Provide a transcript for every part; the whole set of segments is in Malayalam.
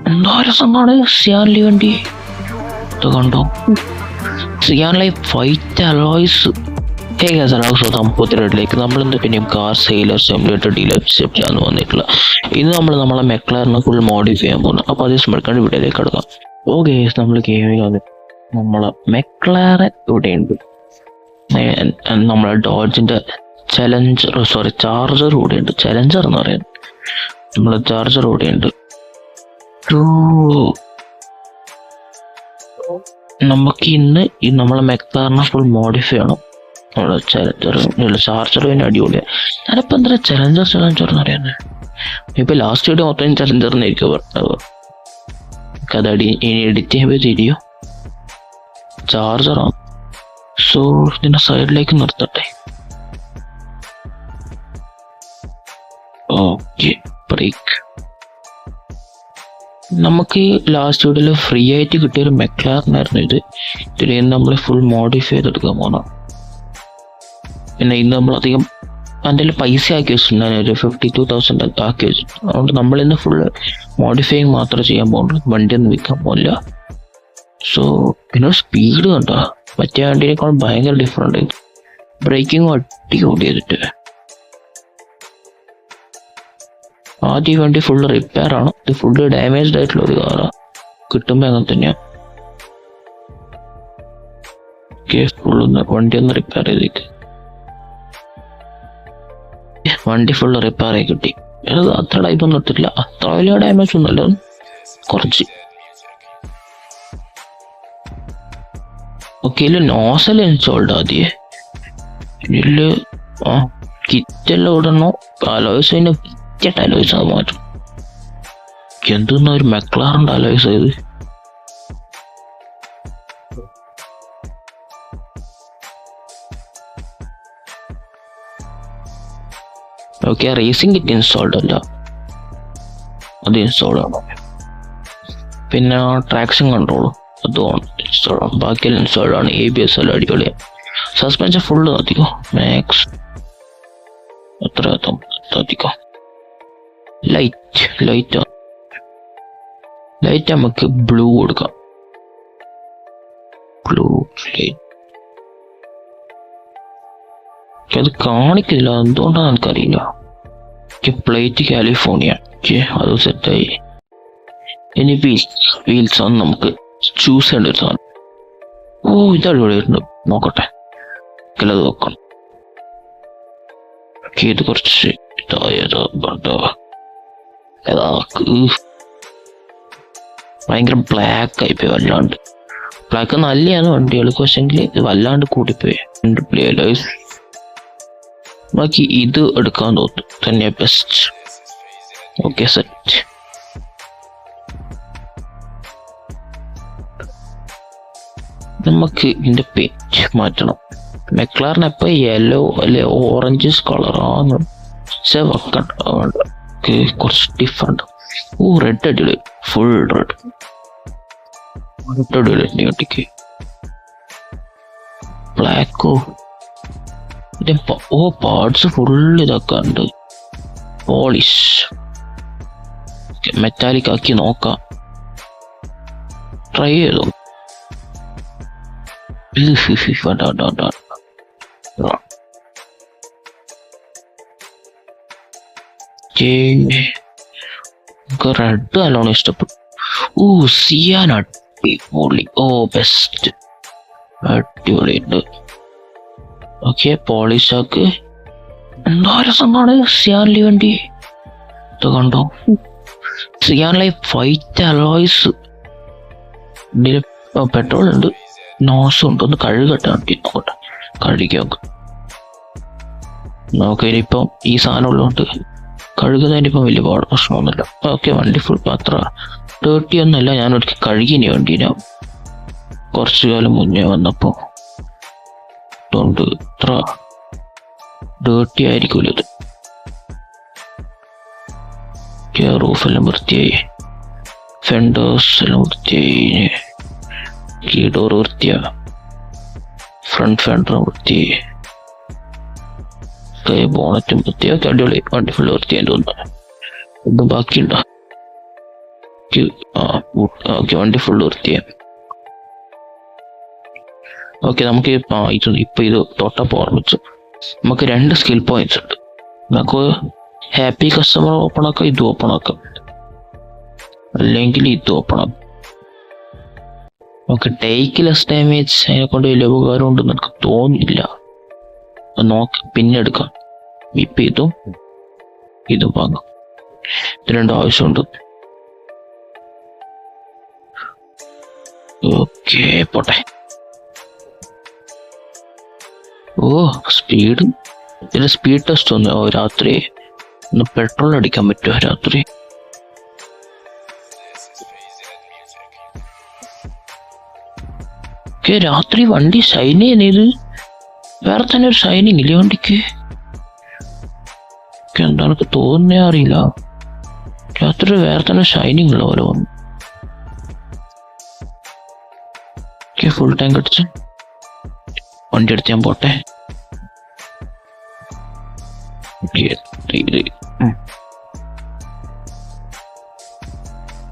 എന്താ രസമാണ് സിയാൻലി വണ്ടി. ഇത് കണ്ടോ, സിയാൻലി വൈറ്റ് അലോയ്സ്. നമ്മളെന്ത് പിന്നെയും കാർ സെയിലർ സിമുലേറ്റർ ഡീലർഷിപ്പിലാണ് വന്നിട്ടുള്ള. ഇന്ന് നമ്മളെ മെക്ലാറിനെ ഫുൾ മോഡിഫൈ ചെയ്യാൻ പോകുന്നു. അപ്പോൾ അതേ സ്മെടുക്കാണ്ട് വീഡിയോയിലേക്ക് എടുക്കാം. ഓക്കെ, നമ്മൾ ഗെയിമിൽ വന്ന് നമ്മളെ മെക്ലാറൻ ഇവിടെയുണ്ട്. നമ്മളെ ഡോഡ്ജിന്റെ ചാർജർ കൂടെയുണ്ട്. ചലഞ്ചർ എന്ന് പറയുന്നത് നമ്മളെ ചാർജർ കൂടെയുണ്ട്. നമുക്ക് ഇന്ന് ഈ നമ്മളെ മെക്ലാറിനെ ഫുൾ മോഡിഫൈ ചെയ്യണം. നമ്മളെ ചാർജർ പിന്നെ അടിപൊളിയാണ്. ഞാനിപ്പോൾ എന്താ ചലഞ്ചർ എന്ന് പറയുന്നത്. ഇപ്പൊ ലാസ്റ്റ് വീഡിയോ മൊത്തം ചലഞ്ചറിനായിരിക്കും പറഞ്ഞത്. അതടി ഇനി എഡിറ്റ് ചെയ്യുമ്പോൾ തിരിയോ ചാർജറാണ്. സോ ഇതിന്റെ സൈഡിലേക്ക് നിർത്തട്ടെ. Okay, break. നമുക്ക് ഈ ലാസ്റ്റ് വീഡിയോയിൽ ഫ്രീ ആയിട്ട് കിട്ടിയൊരു മെക്ലാറിനായിരുന്നു ഇത്. ഇതിൽ നമ്മൾ ഫുൾ മോഡിഫൈ ചെയ്തെടുക്കാൻ പോകണം. പിന്നെ ഇന്ന് നമ്മൾ അധികം എൻ്റെ പൈസ ആക്കി വെച്ചിട്ടുണ്ട്. ഞാനൊരു 52,000 ആക്കി വെച്ചിട്ടുണ്ട്. അതുകൊണ്ട് നമ്മളിന്ന് ഫുൾ മോഡിഫൈങ് മാത്രമേ ചെയ്യാൻ പോകുള്ളൂ. വണ്ടിയൊന്നും വിൽക്കാൻ പോകില്ല. സോ പിന്നെ സ്പീഡ് കണ്ടോ, മറ്റേ വണ്ടിയേക്കാളും ഭയങ്കര ഡിഫറെൻ്റ്. ബ്രേക്കിംഗ് അടിപൊളി ചെയ്തിട്ട്. ആദ്യം ഈ വണ്ടി ഫുള്ള് റിപ്പയർ ആണ്. ഇത് ഫുള്ള് ഡാമേജ്ഡ് ആയിട്ടുള്ള ഒരു കാറാണ്. കിട്ടുമ്പോൾ അങ്ങനെ തന്നെയാണ്. ഫുള്ളൊന്ന് വണ്ടി ഒന്ന് റിപ്പയർ ചെയ്തേക്ക്. വണ്ടി ഫുള്ള് റിപ്പയർ ആയി കിട്ടി. അത്ര ടൈപ്പൊന്നും എടുത്തിട്ടില്ല. അത്ര വലിയ ഡാമേജ് ഒന്നുമല്ല, കുറച്ച്. ഓക്കെ, ഇതിൽ നോസൽ ഇൻസ്റ്റോൾഡ് ആദ്യേ. ഇതില് കിറ്റെല്ലാം ഇടണോ? അലോയ്സ് അതിന്റെ കിറ്റ് അലോയ്സ് അത് മാറ്റും. എന്തെന്നാ ഒരു മെക്ലാറിന്റെ അലോയ്സ് ഇത്. ഓക്കെ, റേസിംഗ് കിറ്റ് ഇൻസ്റ്റാൾഡ് അല്ല, അത് ഇൻസ്റ്റാൾ ആണ്. പിന്നെ ട്രാക്ഷൻ കൺട്രോളും അതും ഇൻസ്റ്റാൾ ആണ്. ബാക്കിയെല്ലാം ഇൻസ്റ്റാൾഡ് ആണ്. ABS എല്ലാം അടിപൊളിയാണ്. സസ്പെൻഷൻ ഫുള്ള് അധികം മാക്സ് എത്ര അധികം. ലൈറ്റ് നമുക്ക് ബ്ലൂ കൊടുക്കാം. ബ്ലൂ ലൈറ്റ് അത് കാണിക്കില്ല, എന്തുകൊണ്ടാണ് എനിക്കറിയില്ല. Plate California. അത് സെറ്റായി. ഇനി വീൽസ് ആണ് നമുക്ക് ചൂസ് ചെയ്യേണ്ട ഒരു സാധനം. ഓ, ഇത് അടിപൊളിയായിട്ടുണ്ട്. നോക്കട്ടെ, അത് നോക്കണം. ഇത് കുറച്ച് ഭയങ്കര ബ്ലാക്ക് ആയിപ്പോയി. വല്ലാണ്ട് ബ്ലാക്ക് നല്ലതാണ് വണ്ടികൾക്ക്, പക്ഷെങ്കിൽ ഇത് വല്ലാണ്ട് കൂടിപ്പോയി. ബാക്കി ഇത് എടുക്കാൻ തോന്നുന്നു തന്നെ ബെസ്റ്റ്. Okay, set. നമുക്ക് ഇതിന്റെ പെയിന്റ് മാറ്റണം. മെക്ലാറിന് എപ്പോൾ യെല്ലോ അല്ലെ ഓറഞ്ച് കളറാണ്, പക്ഷെ വെക്കണ്ട. കുറച്ച് ഡിഫറെന്റ്. ഓ, റെഡ് അടിപൊളി, ഫുൾ റെഡ് അടിപൊളി. ഒട്ടിക്ക് ബ്ലാക്കോ. ഓ, പാർട്സ് ഫുൾ ഇതൊക്കെ ഉണ്ട്. പോളിഷ് മെറ്റാലിക് ആക്കി നോക്കാം. ട്രൈ ചെയ്തോ. റെഡ് നല്ലോണം ഇഷ്ടപ്പെട്ടു. ഓ, സിയാൻ അടിപൊളി. ഓ, ബെസ്റ്റ്, അടിപൊളിയുണ്ട്. ഓക്കെ, പോളിഷ് ആക്ക്. എന്താ രസമാണ് സിയാൻലി വണ്ടി. ഇത് കണ്ടോ, സിയാൻലി വൈറ്റ് അലോയ്സ്. ഇതിൽ പെട്രോൾ ഉണ്ട്, നോസും ഉണ്ട്. ഒന്ന് കഴുകട്ടെ വണ്ടി, നോക്കട്ടെ, കഴുകിയൊക്കെ. ഇനിയിപ്പം ഈ സാധനം ഉള്ളതുകൊണ്ട് കഴുകുന്നതിനിപ്പം വലിയ പ്രശ്നമൊന്നുമില്ല. ഓക്കെ, വണ്ടി ഫുൾ അത്ര ഡേർട്ടി ഒന്നുമല്ല. ഞാനൊരിക്കൽ കഴുകിനി വണ്ടീനെ കുറച്ചു കാലം മുന്നേ വന്നപ്പോൾ. അതുകൊണ്ട് ഇത്ര ഡേർട്ടി ആയിരിക്കുമല്ലോ ഇത്. റൂഫെല്ലാം വൃത്തിയായി, ഫെൻഡേഴ്സ് എല്ലാം വൃത്തിയായി, കീ ഡോർ വൃത്തിയായി, ഫ്രണ്ട് ഫെൻഡറും വൃത്തിയായി, ബോണറ്റും വൃത്തിയാക്കി. അടിപൊളി, വണ്ടി ഫുള്ള് വൃത്തിയായി തോന്നുന്നു. ഒന്നും ബാക്കിയുണ്ടോ? ഓക്കെ വണ്ടി ഫുള്ള് വൃത്തിയാ. ഓക്കെ നമുക്ക് ഇപ്പൊ ഇത് തൊട്ടപ്പോൾ ഓർമ്മിച്ചു, നമുക്ക് 2 സ്കിൽ പോയിന്റ്സ് ഉണ്ട്. നമുക്ക് ഹാപ്പി കസ്റ്റമർ ഓപ്പൺ ആക്കാം, ഇത് ഓപ്പൺ ആക്കാം, അല്ലെങ്കിൽ ഇത് ഓപ്പൺ ആക്കാം. നമുക്ക് ടേക്ക് ലെസ് ഡാമേജ് അതിനെ കൊണ്ട് വലിയ ഉപകാരം ഉണ്ടെന്ന് എനിക്ക് തോന്നുന്നില്ല. നോക്കി പിന്നെ എടുക്കാം. ഇപ്പം ഇതും വാങ്ങാം, ഇത് 2 ആവശ്യമുണ്ട്. ഓക്കെ പോട്ടെ. സ്പീഡ്, ഇതിന് സ്പീഡ് ടെസ്റ്റ് ഒന്ന് രാത്രി ഒന്ന് പെട്രോൾ അടിക്കാൻ പറ്റുമോ രാത്രി? രാത്രി വണ്ടി ഷൈൻ ചെയ്യുന്നത് വേറെ തന്നെ ഒരു ഷൈനിങ് ഇല്ലേ വണ്ടിക്ക്? എന്താണ് എനിക്ക് തോന്നുന്നേ അറിയില്ല. രാത്രി വേറെ തന്നെ ഷൈനിങ് ഉള്ള പോലെ വന്നു. ഫുൾ ടാങ്ക് അടിച്ച് വണ്ടി എടുത്ത് ഞാൻ പോട്ടെ.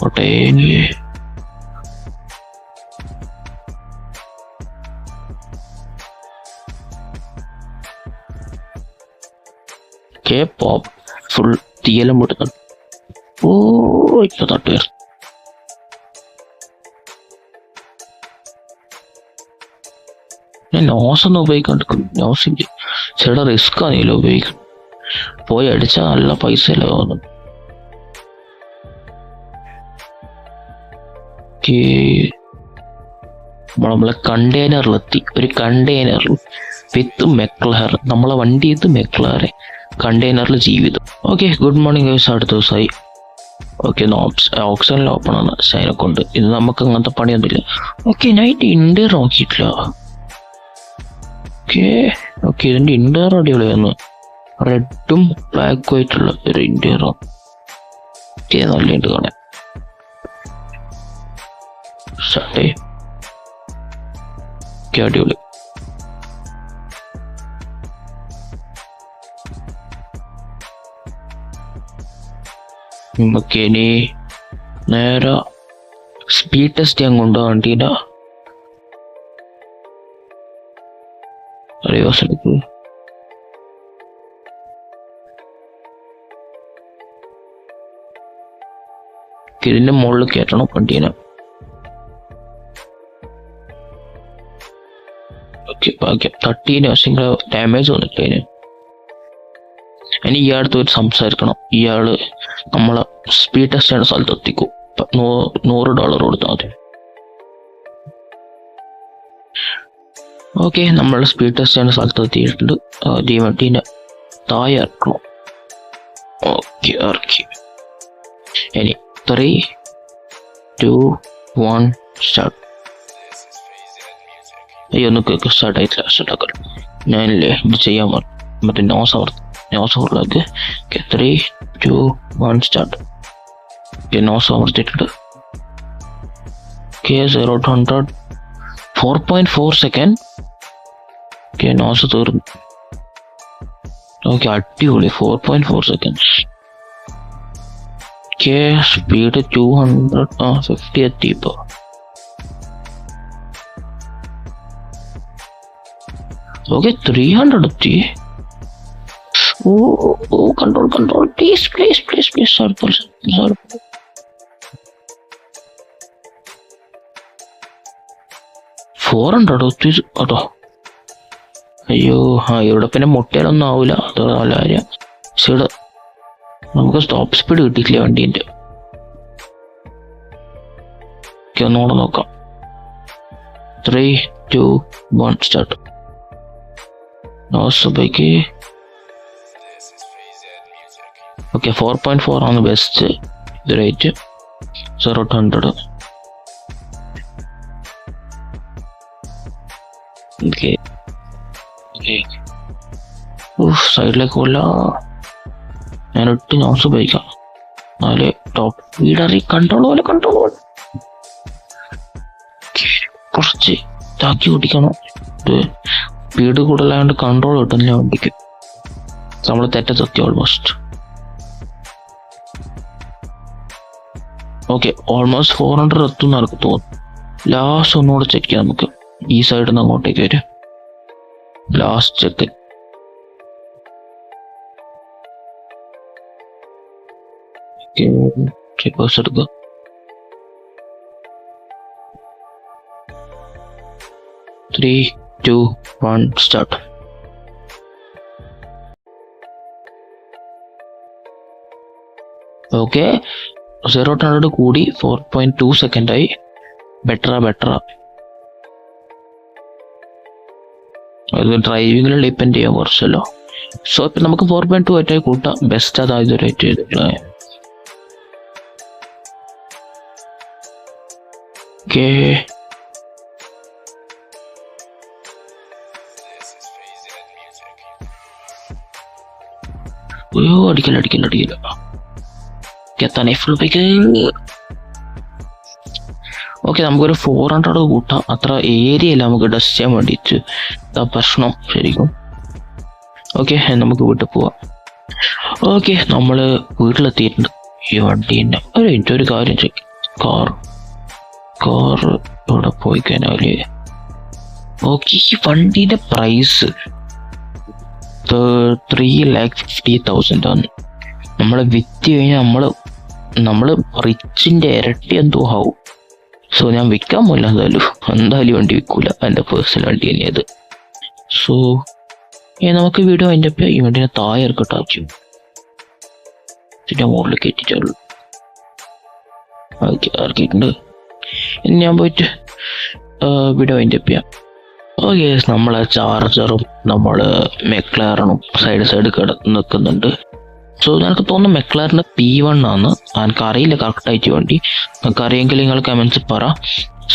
പോട്ടെ. പോപ്പ് ഫുൾ തീയെല്ലാം വിടുന്നുണ്ട്. ഇപ്പൊ തട്ട് വരും. ഞാൻ നോസൊന്നും ഉപയോഗിക്കാണ്ട് നോസില്ല, ചേട്ടാ റിസ്ക് ആണെങ്കിലോ ഉപയോഗിക്കണം. പോയി അടിച്ചാൽ നല്ല പൈസ അല്ല തോന്നുന്നു. നമ്മളെ കണ്ടെയ്നറിലെത്തി. ഒരു കണ്ടെയ്നറിൽ വിത്ത് മെക്ലർ, നമ്മളെ വണ്ടി ഇത് മെക്ലറെ, കണ്ടെയ്നറിൽ ജീവിതം. ഓക്കെ ഗുഡ് മോർണിംഗ് ഗൈസ്, അടുത്ത ദിവസമായി. ഓക്കെ ഓക്സിജനിൽ ഓപ്പൺ ആണ് അതിനെ കൊണ്ട്. ഇത് നമുക്ക് അങ്ങനത്തെ പണിയൊന്നുമില്ല. ഓക്കെ നൈറ്റ് ഇന്റീരിയർ നോക്കിയിട്ടില്ല. ഓക്കെ ഇതിന്റെ ഇന്റീരിയർ അടിപൊളിയായിരുന്നു. റെഡും ബ്ലാക്ക് ആയിട്ടുള്ള ഒരു ഇന്റീരിയർ നല്ലുണ്ട് കാണാൻ. ഷട്ടേ അടിപൊളി. നമുക്ക് ഇനി നേരെ സ്പീഡ് ടെസ്റ്റ് ചെയ്യാൻ കൊണ്ടുപോകാൻ വണ്ടീൻ്റെ റിവേഴ്സ് എടുക്കുക. ഇതിന്റെ മുകളിൽ കയറ്റണം വണ്ടീനെ. ഓക്കെ 30 ഡാമേജ് വന്നിട്ട് അതിന്. ഇനി ഇയാളടുത്ത് ഒരു സംസാരിക്കണം. ഇയാള് നമ്മളെ സ്പീഡ് ടെസ്റ്റ് ചെയ്യുന്ന സ്ഥലത്ത് എത്തിക്കും. $100 കൊടുത്താൽ മതി. ഓക്കെ നമ്മൾ സ്പീഡ് ടെസ്റ്റ് ചെയ്യുന്ന സ്ഥലത്ത് എത്തിയിട്ടുണ്ട്. ഈ വണ്ടീനെ താഴെ ഇറക്കണം. ഓക്കെ ഇറക്കി. ഇനി 3, 2, 1 സ്റ്റാർട്ട്. ഒന്ന് കേക്ക് സ്റ്റാർട്ട് ആയിട്ടില്ല. സ്റ്റാർട്ടാക്കാം. ഞാനില്ലേ ഇത് ചെയ്യാൻ മറ്റേ നോസവർലേക്ക് 3, 2, 1 സ്റ്റാർട്ട്. നോസ് അമർത്തിയിട്ടുണ്ട്. 0 to 100 4.4 സെക്കൻഡ്. നോസ് തീർന്നു. ഓക്കെ അടിപൊളി 4.4 സെക്കൻഡ്. സ്പീഡ് 250 എത്തി. ഇപ്പൊ ഓക്കെ 300 എത്തി. control please sorry 400 എത്തി കേട്ടോ. അയ്യോ ഇവിടെ പിന്നെ മുട്ടയിലൊന്നും ആവൂല, അത് നല്ല കാര്യം. പക്ഷെ ഇവിടെ നമുക്ക് സ്റ്റോപ്പ് സ്പീഡ് കിട്ടിയിട്ടില്ല വണ്ടീൻ്റെ. ഒന്നുകൂടെ നോക്കാം. 3, 2, 1 സ്റ്റാർട്ട്. ബൈക്ക് ഓക്കെ 4.4 ആണ് ബെസ്റ്റ്. ഇത് റേറ്റ് 0 to 100. സൈഡിലേക്ക് പോല ഞാൻ ഇട്ട് നോസ് ഉപയോഗിക്കാം. നാല് ടോപ്പ് വീടറി കൺട്രോൾ പോലെ കുറച്ച് താക്കി ഓടിക്കണം. ഇത് സ്പീഡ് കൂടുതലായതുകൊണ്ട് കൺട്രോൾ കിട്ടുന്നില്ല വണ്ടിക്ക്. നമ്മൾ തെറ്റത്തെത്തി ഓൾമോസ്റ്റ്. ഓക്കെ, ഓൾമോസ്റ്റ് 400 എത്തുന്ന എനിക്ക് തോന്നുന്നു. ലാസ്റ്റ് ഒന്നുകൂടെ ചെക്ക് ചെയ്യാം നമുക്ക്. ഈ സൈഡിൽ നിന്ന് അങ്ങോട്ടേക്ക് വരും. Last check. റിവേഴ്സ് എടുക്കുക. Three, 2, 1 start. ഓക്കെ, 0-100 കൂടി 4.2 സെക്കൻഡായി. ബെറ്ററാ. അത് ഡ്രൈവിങ്ങിൽ ഡിപ്പെൻഡ് ചെയ്യാൻ കുറച്ചല്ലോ. സോ ഇപ്പം നമുക്ക് 4.2 ആയിട്ടായി കൂട്ടാം. ബെസ്റ്റ് അതാ ഇതുവരെ ചെയ്തിട്ടുള്ള. ഓക്കെ, അയ്യോ അടിക്കില്ല. എത്താനേ ഫുൾ ബൈക്ക്. ഓക്കെ, നമുക്കൊരു 400 കൂട്ടാം. അത്ര ഏരിയയില്ല നമുക്ക് ഡസ്റ്റ് ചെയ്യാൻ വേണ്ടിയിട്ട്. പ്രശ്നം ശരിക്കും. ഓക്കെ, നമുക്ക് വീട്ടിൽ പോവാം. ഓക്കെ, നമ്മൾ വീട്ടിലെത്തിയിട്ടുണ്ട്. ഈ വണ്ടീൻ്റെ ഒരു കാര്യം ചെക്ക്. കാർ ഇവിടെ പോയി കഴിഞ്ഞാല് ഓക്കെ, ഈ വണ്ടീൻ്റെ പ്രൈസ് 3,50,000 ആണ്. നമ്മൾ വിറ്റ് കഴിഞ്ഞാൽ നമ്മൾ റിച്ചിൻ്റെ ഇരട്ടി എന്തോ ആവും. സോ ഞാൻ വിൽക്കാൻ പോയില്ല. എന്തായാലും വണ്ടി വിൽക്കൂല. എൻ്റെ പേഴ്സണൽ വണ്ടി തന്നെയത്. സോ നമുക്ക് വീഡിയോ അതിൻ്റെ ഒപ്പം ഈ വണ്ടീനെ താഴെ ഇറക്കട്ടാച്ചു. ഇതിൻ്റെ മുകളിൽ കയറ്റിട്ടുള്ളൂ. ഓക്കെ, ഇറക്കിയിട്ടുണ്ട്. ഇനി ഞാൻ പോയിട്ട് വീഡിയോ അതിൻ്റെ ഒപ്പം. ഓക്കെ, നമ്മളെ ചാർജറും നമ്മൾ മെക്ലാറനും സൈഡ് നിൽക്കുന്നുണ്ട്. സോ എനിക്ക് തോന്നുന്നു മെക്ലാറിൻ്റെ P1 ആണ്. എനിക്ക് അറിയില്ല കറക്റ്റായിട്ട് വേണ്ടി. നിങ്ങൾക്ക് അറിയെങ്കിൽ നിങ്ങൾ കമൻസിൽ പറ.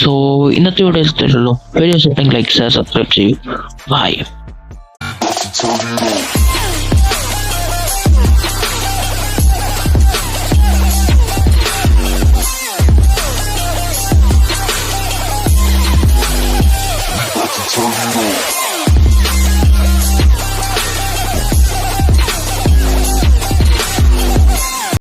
സോ ഇന്നത്തെ വീഡിയോ ഇഷ്ടമല്ലോ. വീഡിയോ ഇഷ്ടമെങ്കിൽ ലൈക്ക് ഷെയർ സബ്സ്ക്രൈബ് ചെയ്യൂ. ബൈ. Turn it on.